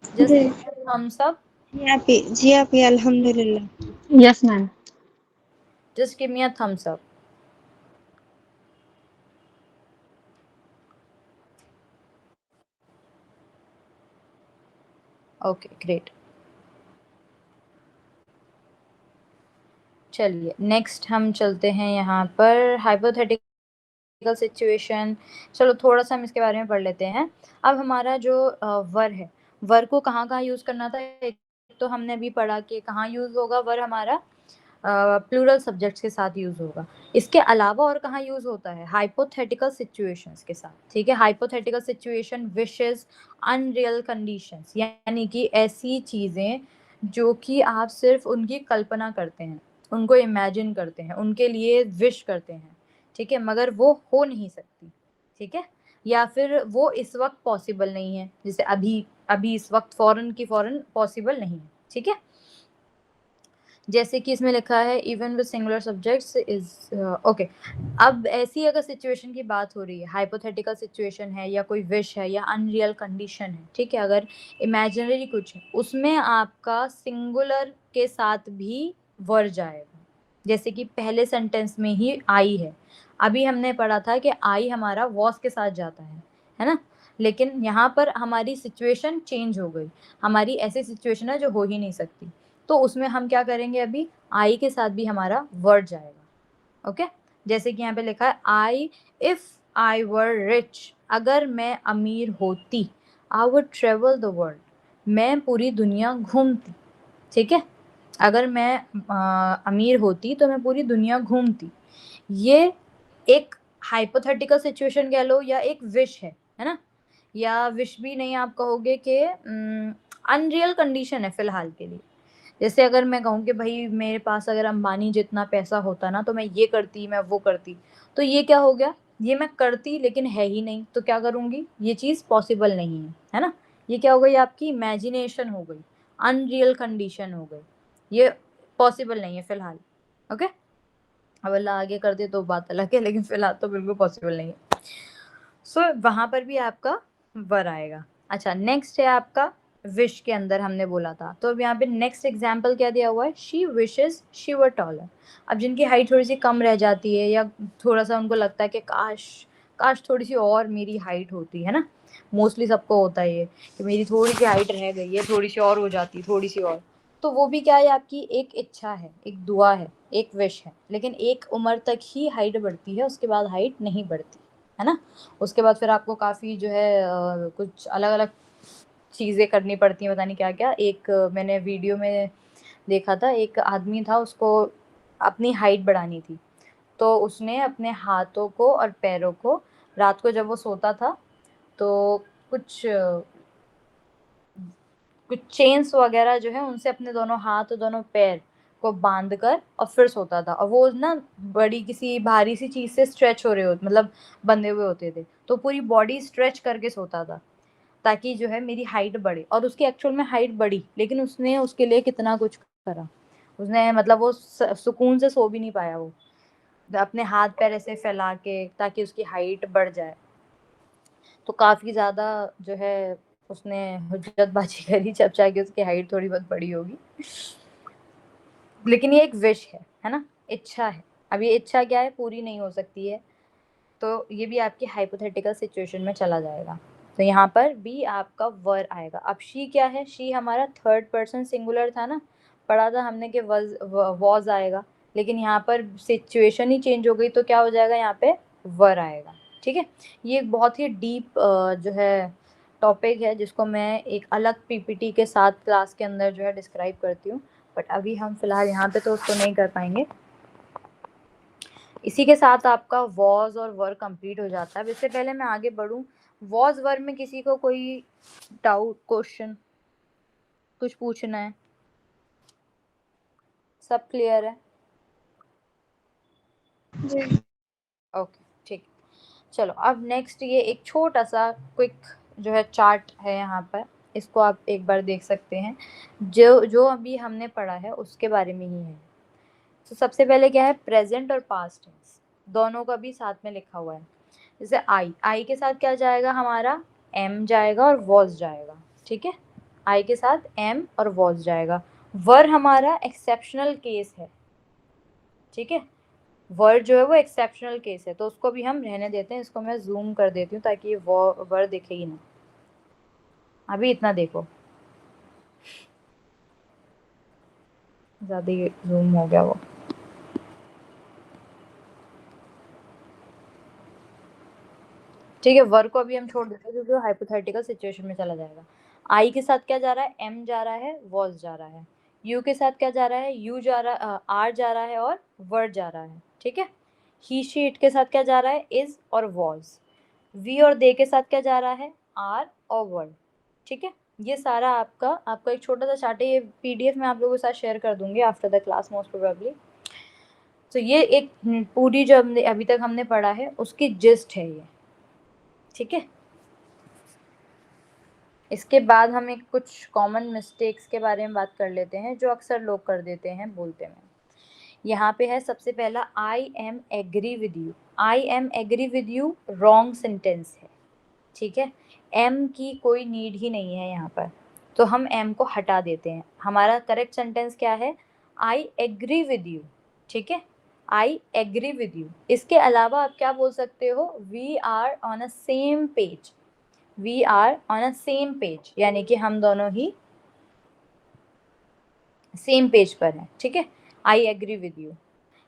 जस्ट हम सब, जी आप अल्हम्दुलिल्लाह। Yes ma'am. Just give me a thumbs up. Okay, great. चलिए नेक्स्ट हम चलते हैं यहाँ पर हाइपोथेटिकल सिचुएशन। चलो थोड़ा सा हम इसके बारे में पढ़ लेते हैं। अब हमारा जो वर है, वर को कहाँ कहाँ यूज करना था, एक तो हमने अभी पढ़ा कि कहाँ यूज होगा वर, हमारा प्लूरल सब्जेक्ट्स के साथ यूज होगा। इसके अलावा और कहाँ यूज होता है? हाइपोथेटिकल सिचुएशंस के साथ, ठीक है। Hypothetical situation, wishes, unreal conditions, यानी कि ऐसी चीजें जो कि आप सिर्फ उनकी कल्पना करते हैं, उनको इमेजिन करते हैं, उनके लिए विश करते हैं, ठीक है, मगर वो हो नहीं सकती, ठीक है, या फिर वो इस वक्त पॉसिबल नहीं है, जैसे अभी अभी इस वक्त फौरन की फौरन पॉसिबल नहीं है, ठीक है। जैसे कि इसमें लिखा है even with singular subjects is okay. अब ऐसी अगर सिचुएशन की बात हो रही है, हाइपोथेटिकल सिचुएशन है या कोई विश है या अनरियल कंडीशन है, ठीक है, अगर इमेजिनरी कुछ है, उसमें आपका सिंगुलर के साथ भी वर जाएगा। जैसे कि पहले सेंटेंस में ही आई है, अभी हमने पढ़ा था कि आई हमारा वॉस के साथ जाता है ना, लेकिन यहाँ पर हमारी सिचुएशन चेंज हो गई, हमारी ऐसी सिचुएशन है जो हो ही नहीं सकती, तो उसमें हम क्या करेंगे, अभी आई के साथ भी हमारा वर्ड जाएगा। ओके, जैसे कि यहाँ पे लिखा है I if I were rich, अगर मैं अमीर होती, I would travel the world, मैं पूरी दुनिया घूमती, ठीक है, अगर मैं अमीर होती तो मैं पूरी दुनिया घूमती। ये एक हाइपोथेटिकल सिचुएशन कह लो या एक विश है ना, या विश भी नहीं आप कहोगे कि अनरियल कंडीशन है फिलहाल के लिए। जैसे अगर मैं कहूँ कि भाई मेरे पास अगर अंबानी जितना पैसा होता ना तो मैं ये करती, मैं वो करती, तो ये क्या हो गया, ये मैं करती लेकिन है ही नहीं, तो क्या करूँगी, ये चीज़ पॉसिबल नहीं है ना, ये क्या हो गई आपकी इमेजिनेशन हो गई, अनरियल कंडीशन हो गई, ये पॉसिबल नहीं है फिलहाल। ओके, अब अल्लाह आगे कर दे तो बात अलग है, लेकिन फिलहाल तो बिल्कुल पॉसिबल नहीं है। सो वहां पर भी आपका वर आएगा। अच्छा, नेक्स्ट है आपका विश के अंदर हमने बोला था, तो अब यहाँ पे नेक्स्ट एग्जाम्पल क्या दिया हुआ है, she wishes she were taller. अब जिनकी हाइट थोड़ी सी कम रह जाती है या थोड़ा सा उनको लगता है कि काश काश थोड़ी सी और मेरी हाइट होती है ना, मोस्टली सबको होता है ये कि मेरी थोड़ी सी हाइट रह गई है, थोड़ी सी और हो जाती, थोड़ी सी और। तो वो भी क्या है, आपकी एक इच्छा है, एक दुआ है, एक विश है, लेकिन एक उम्र तक ही हाइट बढ़ती है, उसके बाद हाइट नहीं बढ़ती है ना। उसके बाद फिर आपको काफ़ी जो है कुछ अलग अलग चीज़ें करनी पड़ती हैं, पता नहीं क्या क्या। एक मैंने वीडियो में देखा था, एक आदमी था, उसको अपनी हाइट बढ़ानी थी, तो उसने अपने हाथों को और पैरों को रात को जब वो सोता था तो कुछ कुछ चेन्स वगैरह जो है उनसे अपने दोनों हाथ और दोनों पैर को बांध कर और फिर सोता था, और वो ना बड़ी किसी भारी सी चीज़ से स्ट्रेच हो रहे होते, मतलब बंधे हुए होते थे, तो पूरी बॉडी स्ट्रेच करके सोता था ताकि जो है मेरी हाइट बढ़े। और उसकी एक्चुअल में हाइट बढ़ी, लेकिन उसने उसके लिए कितना कुछ करा, उसने मतलब वो सुकून से सो भी नहीं पाया, वो अपने हाथ पैर ऐसे फैला के ताकि उसकी हाइट बढ़ जाए। तो काफ़ी ज़्यादा जो है उसने हुज्जतबाजी करी, जब जाके उसकी हाइट थोड़ी बहुत बड़ी होगी। लेकिन ये एक विश है ना, इच्छा है। अब ये इच्छा क्या है, पूरी नहीं हो सकती है, तो ये भी आपकी हाइपोथेटिकल सिचुएशन में चला जाएगा। तो यहाँ पर भी आपका वर आएगा। अब शी क्या है, शी हमारा थर्ड पर्सन सिंगुलर था ना, पढ़ा था हमने कि वॉज आएगा, लेकिन यहाँ पर सिचुएशन ही चेंज हो गई, तो क्या हो जाएगा, यहाँ पे वर आएगा। ठीक है, ये एक बहुत ही डीप जो है टॉपिक है, जिसको मैं एक अलग पीपीटी के साथ क्लास के अंदर जो है डिस्क्राइब करती हूँ, बट अभी हम फिलहाल यहाँ पे तो उसको नहीं कर पाएंगे। इसी के साथ आपका वॉज और वर कंप्लीट हो जाता है। इससे पहले मैं आगे बढ़ूं, वॉज वर में किसी को कोई डाउट, क्वेश्चन, कुछ पूछना है? सब क्लियर है? ओके, ठीक। चलो, अब नेक्स्ट ये एक छोटा सा क्विक जो है चार्ट है यहाँ पर, इसको आप एक बार देख सकते हैं, जो जो अभी हमने पढ़ा है उसके बारे में ही है। तो सबसे पहले क्या है, प्रेजेंट और पास्ट टेंस दोनों का भी साथ में लिखा हुआ है। जैसे आई के साथ क्या जाएगा, हमारा एम जाएगा और वॉज जाएगा। ठीक है, आई के साथ एम और वॉज जाएगा। वर हमारा एक्सेप्शनल केस है। ठीक है, वर जो है वो एक्सेप्शनल केस है, तो उसको भी हम रहने देते हैं। इसको मैं जूम कर देती हूँ ताकि ये वर दिखे ही ना। अभी इतना देखो, ज़्यादा ही जूम हो गया वो। ठीक है, वर को अभी हम छोड़ देते हैं क्योंकि वो हाइपोथेटिकल सिचुएशन में चला जाएगा। आई के साथ क्या जा रहा है, एम जा रहा है, वॉज जा रहा है। यू के साथ क्या जा रहा है, यू जा रहा, आर जा रहा है और वर्ड जा रहा है। ठीक है, ही शी इट के साथ क्या जा रहा है, इज और वॉज। वी और दे के साथ क्या जा रहा है, आर और वर्ड। ठीक है, ये सारा आपका एक छोटा सा चार्ट है, ये पीडीएफ मैं आप लोगों के साथ शेयर कर दूंगी after the class most probably. तो ये एक पूरी जो हमने अभी तक हमने पढ़ा है उसकी जिस्ट है ये। ठीक है, इसके बाद हम एक कुछ कॉमन मिस्टेक्स के बारे में बात कर लेते हैं जो अक्सर लोग कर देते हैं बोलते में। यहाँ पे है सबसे पहला, I am agree with you. I am agree with you wrong sentence है। ठीक है, एम की कोई नीड ही नहीं है यहाँ पर, तो हम एम को हटा देते हैं। हमारा करेक्ट सेंटेंस क्या है, आई एग्री विद यू। ठीक है, आई एग्री विद यू। इसके अलावा आप क्या बोल सकते हो, we are on a same page. We are on a same page, यानी कि हम दोनों ही सेम पेज पर हैं। ठीक है, I agree with you.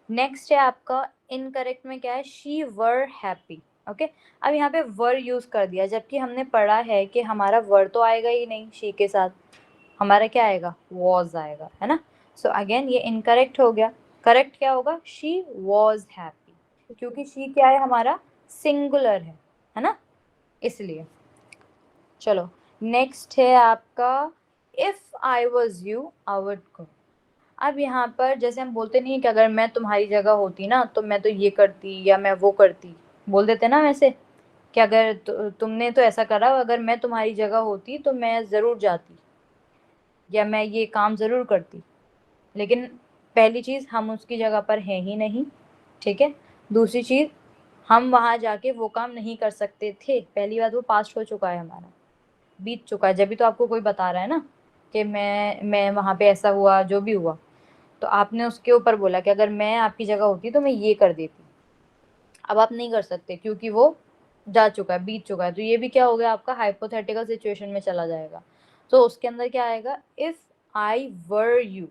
Next है आपका इनकरेक्ट में क्या है, शी वर हैप्पी। ओके, अब यहाँ पे वर यूज कर दिया, जबकि हमने पढ़ा है कि हमारा वर तो आएगा ही नहीं, शी के साथ हमारा क्या आएगा, वॉज आएगा, है ना। सो अगेन ये इनकरेक्ट हो गया। करेक्ट क्या होगा, शी वॉज हैप्पी, क्योंकि शी क्या है, हमारा सिंगुलर है ना, इसलिए। चलो, नेक्स्ट है आपका, if I was you I would go. अब यहाँ पर जैसे हम बोलते नहीं कि अगर मैं तुम्हारी जगह होती ना तो मैं तो ये करती या मैं वो करती, बोल देते ना वैसे कि अगर तुमने तो ऐसा करा, अगर मैं तुम्हारी जगह होती तो मैं ज़रूर जाती या मैं ये काम ज़रूर करती। लेकिन पहली चीज़, हम उसकी जगह पर हैं ही नहीं, ठीक है। दूसरी चीज़, हम वहाँ जाके वो काम नहीं कर सकते थे। पहली बात, वो पास्ट हो चुका है हमारा, बीत चुका है। जब भी तो आपको कोई बता रहा है ना कि मैं वहाँ पे ऐसा हुआ, जो भी हुआ, तो आपने उसके ऊपर बोला कि अगर मैं आपकी जगह होती तो मैं ये कर देती। अब आप नहीं कर सकते क्योंकि वो जा चुका है, बीत चुका है। तो ये भी क्या हो गया, आपका हाइपोथेटिकल सिचुएशन में चला जाएगा। तो उसके अंदर क्या आएगा, if I were you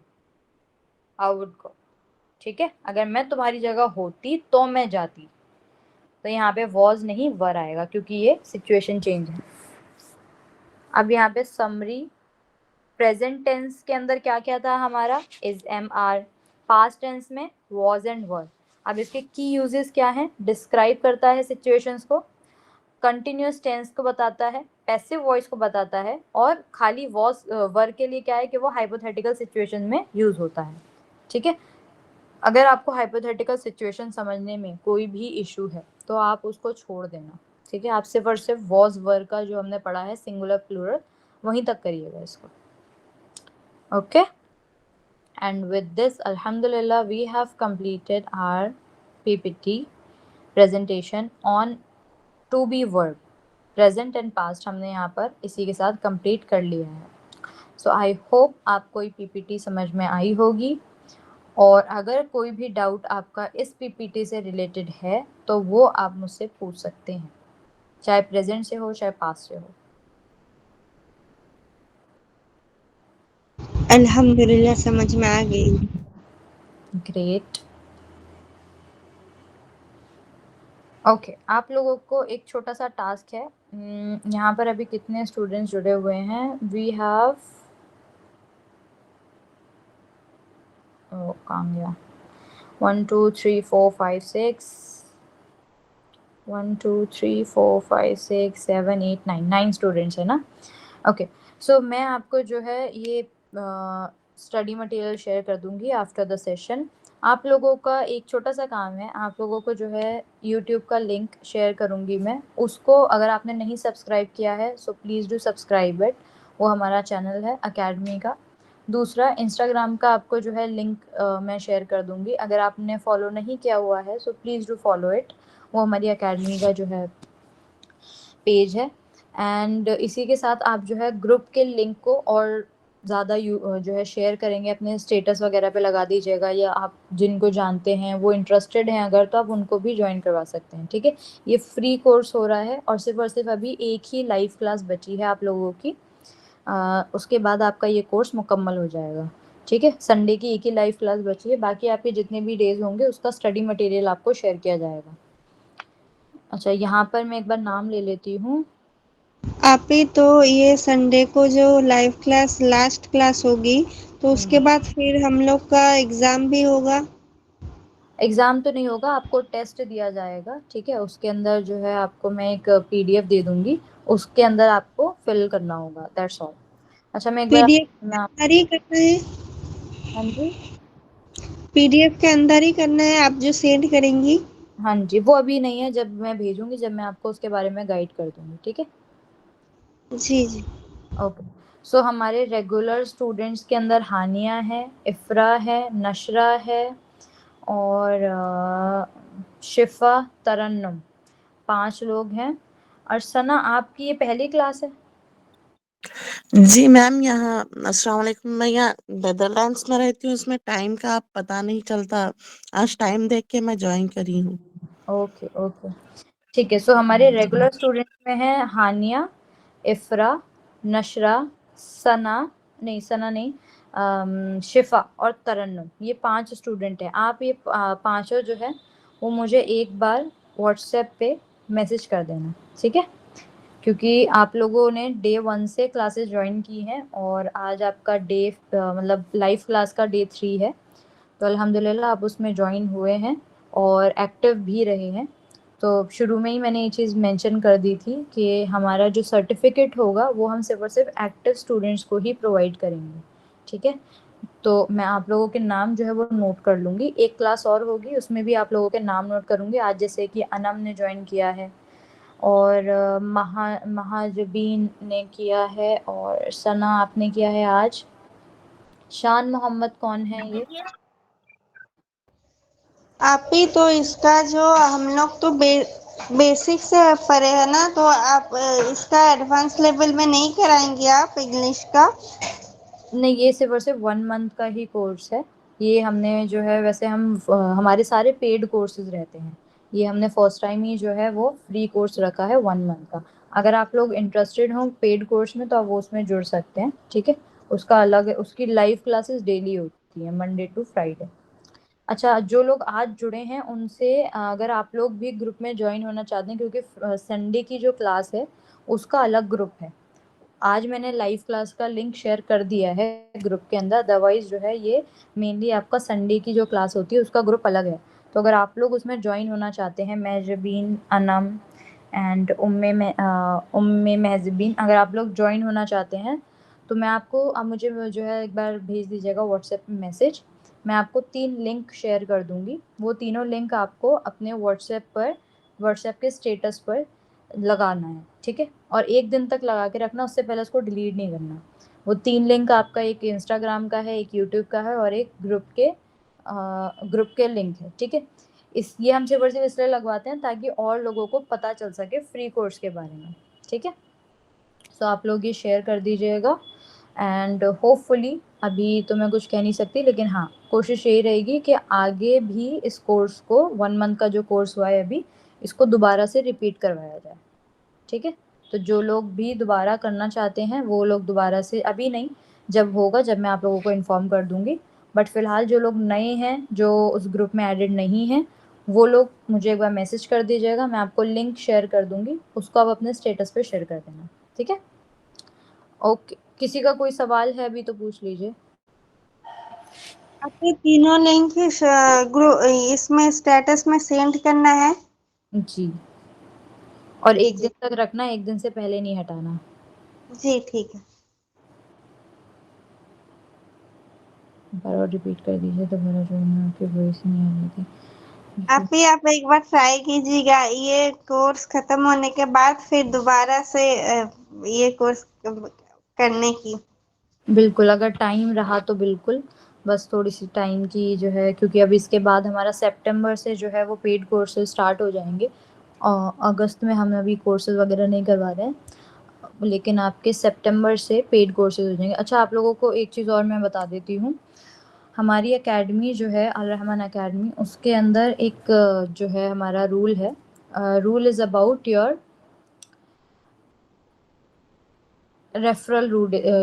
I would go, ठीक है। अगर मैं तुम्हारी जगह होती तो मैं जाती। तो यहाँ पे वॉज नहीं वर आएगा क्योंकि ये सिचुएशन चेंज है। अब यहाँ पे समरी, प्रेजेंट टेंस के अंदर क्या क्या था हमारा, is am are. Past tense में वॉज एंड वर। अब इसके की यूजेस क्या हैं, डिस्क्राइब करता है सिचुएशंस को, कंटिन्यूअस टेंस को बताता है, पैसिव वॉइस को बताता है, और खाली वॉज वर के लिए क्या है कि वो हाइपोथेटिकल सिचुएशन में यूज होता है, ठीक है। अगर आपको हाइपोथेटिकल सिचुएशन समझने में कोई भी इशू है तो आप उसको छोड़ देना, ठीक है। आप सिर्फ और सिर्फ वॉज वर का जो हमने पढ़ा है सिंगुलर प्लूरल, वहीं तक करिएगा इसको, okay. And with this, alhamdulillah, we have completed our PPT presentation on to be verb, present and past हमने यहाँ पर इसी के साथ complete कर लिया है। So I hope आपको ये PPT समझ में आई होगी, और अगर कोई भी डाउट आपका इस PPT से रिलेटेड है तो वो आप मुझसे पूछ सकते हैं, चाहे प्रेजेंट से हो चाहे पास्ट से हो। अल्हम्दुलिल्लाह समझ में आ गई। Great, okay. आप लोगों को एक छोटा सा टास्क है। यहाँ पर अभी कितने स्टूडेंट्स जुड़े हुए हैं, वी हैव कहाँ गया, 1 2 3 4 5 6 1 2 3 4 5 6 7 8 9 स्टूडेंट्स है ना, ओके। सो मैं आपको जो है ये स्टडी मटेरियल शेयर कर दूंगी आफ्टर द सेशन। आप लोगों का एक छोटा सा काम है, आप लोगों को जो है यूट्यूब का लिंक शेयर करूंगी मैं, उसको अगर आपने नहीं सब्सक्राइब किया है so please do subscribe it. वो हमारा चैनल है अकेडमी का। दूसरा, इंस्टाग्राम का आपको जो है लिंक मैं शेयर कर दूंगी, अगर आपने फॉलो नहीं किया हुआ है so please do follow it. वो हमारी अकेडमी का जो है पेज है। एंड इसी के साथ आप जो है ग्रुप के लिंक को और ज़्यादा जो है शेयर करेंगे, अपने स्टेटस वगैरह पे लगा दीजिएगा, या आप जिनको जानते हैं वो इंटरेस्टेड हैं अगर, तो आप उनको भी ज्वाइन करवा सकते हैं, ठीक है। ये फ्री कोर्स हो रहा है और सिर्फ अभी एक ही लाइव क्लास बची है आप लोगों की। उसके बाद आपका ये कोर्स मुकम्मल हो जाएगा, ठीक है। संडे की एक ही लाइव क्लास बची है, बाकी आपके जितने भी डेज होंगे उसका स्टडी मटेरियल आपको शेयर किया जाएगा। अच्छा, यहाँ पर मैं एक बार नाम ले लेती हूँ। आप ही तो ये संडे को जो लाइव क्लास लास्ट क्लास होगी तो उसके बाद फिर हम लोग का एग्जाम भी होगा। एग्ज़ाम तो नहीं होगा, आपको टेस्ट दिया जाएगा, ठीक है। उसके अंदर जो है आपको मैं एक पीडीएफ दे दूंगी, उसके अंदर आपको फिल करना होगा, दैट्स ऑल। अच्छा, मैं एक बार पीडीएफ के नाम, अंदर ही करना है? हाँ जी, पीडीएफ के अंदर ही करना है आप जो सेंड करेंगी? हाँ जी, वो अभी नहीं है, जब मैं भेजूंगी जब मैं आपको उसके बारे में गाइड कर दूंगी, ठीक है। जी जी। ओके। सो हमारे रेगुलर स्टूडेंट्स के अंदर हानिया है, इफ़रा है, नशरा है, और शिफा, तरन्नुम, 5 लोग हैं। और सना, आपकी ये पहली क्लास है? जी मैम, यहाँ अस्सलाम वालेकुम, मैं यहाँ नेदरलैंड्स में रहती हूँ, इसमें टाइम का आप पता नहीं चलता। आज टाइम देख के मैं ज्वाइन करी हूँ। ओके ओके, ठीक है। सो हमारे रेगुलर स्टूडेंट्स में है हानिया, इफ़रा, नशरा, सना नहीं, शिफा और तरन्नुम, ये 5 स्टूडेंट हैं। आप ये पांचों जो है वो मुझे एक बार व्हाट्सएप पे मैसेज कर देना, ठीक है। क्योंकि आप लोगों ने डे 1 से क्लासेस ज्वाइन की हैं और आज आपका डे मतलब लाइव क्लास का डे 3 है। तो अल्हम्दुलिल्लाह आप उसमें ज्वाइन हुए हैं और एक्टिव भी रहे हैं। तो शुरू में ही मैंने ये चीज़ मेंशन कर दी थी कि हमारा जो सर्टिफिकेट होगा वो हम सिर्फ और सिर्फ एक्टिव स्टूडेंट्स को ही प्रोवाइड करेंगे, ठीक है। तो मैं आप लोगों के नाम जो है वो नोट कर लूँगी। एक क्लास और होगी, उसमें भी आप लोगों के नाम नोट करूँगी। आज जैसे कि अनम ने ज्वाइन किया है, और महाजबीन ने किया है, और सना आपने किया है आज। शान मोहम्मद कौन है ये? आप ही तो इसका जो हम लोग तो बेसिक से पढ़े हैं ना, तो आप इसका एडवांस लेवल में नहीं कराएंगे आप इंग्लिश का? नहीं, ये सिर्फ और सिर्फ 1 मंथ का ही कोर्स है। ये हमने जो है, वैसे हम हमारे सारे पेड कोर्सेज रहते हैं। ये हमने फर्स्ट टाइम ही जो है वो फ्री कोर्स रखा है 1 मंथ का। अगर आप लोग इंटरेस्टेड हो पेड कोर्स में तो आप वो उसमें जुड़ सकते हैं, ठीक है। उसका अलग है, उसकी लाइव क्लासेस डेली होती है, मंडे टू फ्राइडे। अच्छा, जो लोग आज जुड़े हैं उनसे अगर आप लोग भी ग्रुप में ज्वाइन होना चाहते हैं, क्योंकि संडे की जो क्लास है उसका अलग ग्रुप है। आज मैंने लाइव क्लास का लिंक शेयर कर दिया है ग्रुप के अंदर, अदरवाइज जो है ये मेनली आपका संडे की जो क्लास होती है उसका ग्रुप अलग है। तो अगर आप लोग उसमें ज्वाइन होना चाहते हैं, महजबीन, अनम एंड उम्मे महजबीन, अगर आप लोग ज्वाइन होना चाहते हैं तो मैं आपको, आप मुझे जो है एक बार भेज दीजिएगा व्हाट्सएप में मैसेज। मैं आपको 3 लिंक शेयर कर दूँगी। वो तीनों लिंक आपको अपने व्हाट्सएप के स्टेटस पर लगाना है, ठीक है। और 1 दिन तक लगा के रखना, उससे पहले उसको डिलीट नहीं करना। वो 3 लिंक आपका, एक इंस्टाग्राम का है, एक यूट्यूब का है और एक ग्रुप के लिंक है, ठीक है। ये हम सिर्फ और सिर्फ इसलिए लगवाते हैं ताकि और लोगों को पता चल सके फ्री कोर्स के बारे में, ठीक है। सो आप लोग ये शेयर कर दीजिएगा एंड होपफुली, अभी तो मैं कुछ कह नहीं सकती, लेकिन हाँ, कोशिश यही रहेगी कि आगे भी इस कोर्स को 1 मंथ का जो कोर्स हुआ है अभी, इसको दोबारा से रिपीट करवाया जाए, ठीक है। तो जो लोग भी दोबारा करना चाहते हैं वो लोग दोबारा से, अभी नहीं, जब होगा, जब मैं आप लोगों को इन्फॉर्म कर दूँगी। बट फ़िलहाल जो लोग नए हैं, जो उस ग्रुप में एडेड नहीं हैं, वो लोग मुझे एक बार मैसेज कर दीजिएगा, मैं आपको लिंक शेयर कर दूँगी, उसको आप अपने स्टेटस पे शेयर कर देना, ठीक है। ओके, किसी का कोई सवाल है अभी तो पूछ लीजिए। आपके तीनों लिंक ग्रुप इसमें स्टेटस में सेंड करना है? जी, और जी 1 दिन तक रखना, 1 दिन से पहले नहीं हटाना। जी ठीक है। बार रिपीट कर दीजिए, दोबारा जो आपकी वॉइस नहीं आ रही थी। आप एक बार ट्राई कीजिएगा, ये कोर्स खत्म होने के बाद फिर दोबारा से ये कोर्स करने की। बिल्कुल, अगर टाइम रहा तो बिल्कुल, बस थोड़ी-सी टाइम की जो है, क्योंकि अब इसके बाद हमारा सितंबर से जो है वो पेड कोर्सेज़ स्टार्ट हो जाएँगे। अगस्त में हम अभी कोर्सेज़ वगैरह नहीं करवा रहे हैं, लेकिन आपके सितंबर से पेड कोर्सेज़ हो जाएँगे। अच्छा, आप लोगों को एक चीज़ और मैं बता देती हूँ, हमारी अकेडमी जो है अल रहमान अकेडमी, उसके अंदर एक जो है हमारा रूल है, rule is about your referral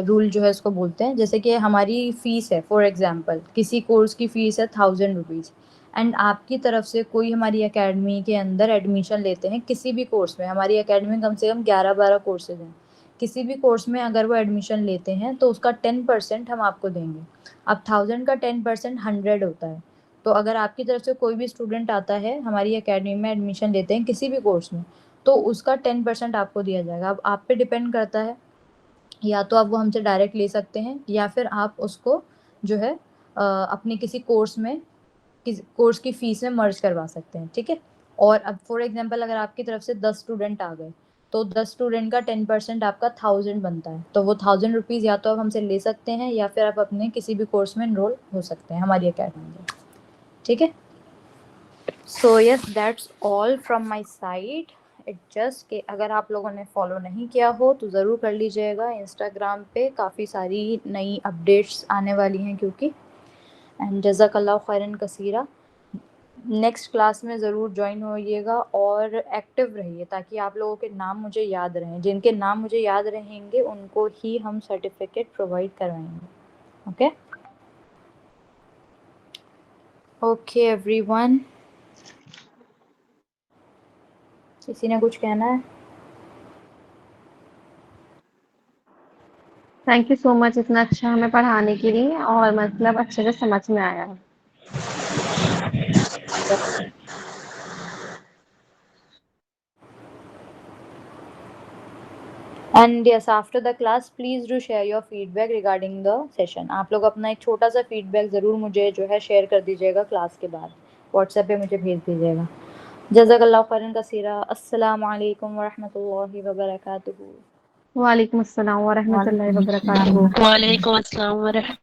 rule जो है इसको बोलते हैं। जैसे कि हमारी फ़ीस है, फॉर एग्ज़ाम्पल किसी कोर्स की फ़ीस है 1000 रुपीज़ एंड आपकी तरफ से कोई हमारी अकेडमी के अंदर एडमिशन लेते हैं किसी भी कोर्स में, हमारी अकेडमी में कम से कम 11-12 कोर्सेज़ हैं। किसी भी कोर्स में अगर वो एडमिशन लेते हैं तो उसका 10% हम आपको देंगे। अब 1000 का 10% 100 होता है। तो अगर आपकी तरफ से कोई भी स्टूडेंट आता है, हमारी अकेडमी में एडमिशन लेते हैं किसी भी कोर्स में, तो उसका 10% आपको दिया जाएगा। अब आप पे डिपेंड करता है, या तो आप वो हमसे डायरेक्ट ले सकते हैं या फिर आप उसको जो है अपने किसी कोर्स में, किसी कोर्स की फ़ीस में मर्ज करवा सकते हैं, ठीक है। और अब फॉर एग्ज़ाम्पल अगर आपकी तरफ से 10 स्टूडेंट आ गए, तो 10 स्टूडेंट का 10% आपका 1000 बनता है। तो वो 1000 रुपीज़ या तो आप हमसे ले सकते हैं या फिर आप अपने किसी भी कोर्स में एनरोल हो सकते हैं हमारी अकेडमी में, ठीक है। So yes, that's all from my side. It just कि अगर आप लोगों ने फॉलो नहीं किया हो तो ज़रूर कर लीजिएगा। इंस्टाग्राम पे काफ़ी सारी नई अपडेट्स आने वाली हैं क्योंकि, एंड जज़ाकल्लाह खैरन कसीरा। नेक्स्ट क्लास में ज़रूर ज्वाइन होइएगा और एक्टिव रहिए ताकि आप लोगों के नाम मुझे याद रहें। जिनके नाम मुझे याद रहेंगे उनको ही हम सर्टिफिकेट प्रोवाइड करवाएंगे, ओके। ओके एवरीवन, किसी ने कुछ कहना है? थैंक यू सो मच इतना अच्छा हमें पढ़ाने के लिए, और मतलब अच्छे से समझ में आया। And yes, after the class, please do share your feedback regarding the session. आप लोग अपना एक छोटा सा फीडबैक ज़रूर मुझे जो है शेयर कर दीजिएगा क्लास के बाद, व्हाट्सएप पे मुझे भेज दीजिएगा। जज़ाकल्लाहु खैरन कसीरा। अस्सलामु अलैकुम व रहमतुल्लाहि व बरकातुहू। वालेकुम अस्सलाम व रहमतुल्लाहि व बरकातुहू। वालेकुम अस्सलाम व रहमतुल्लाह।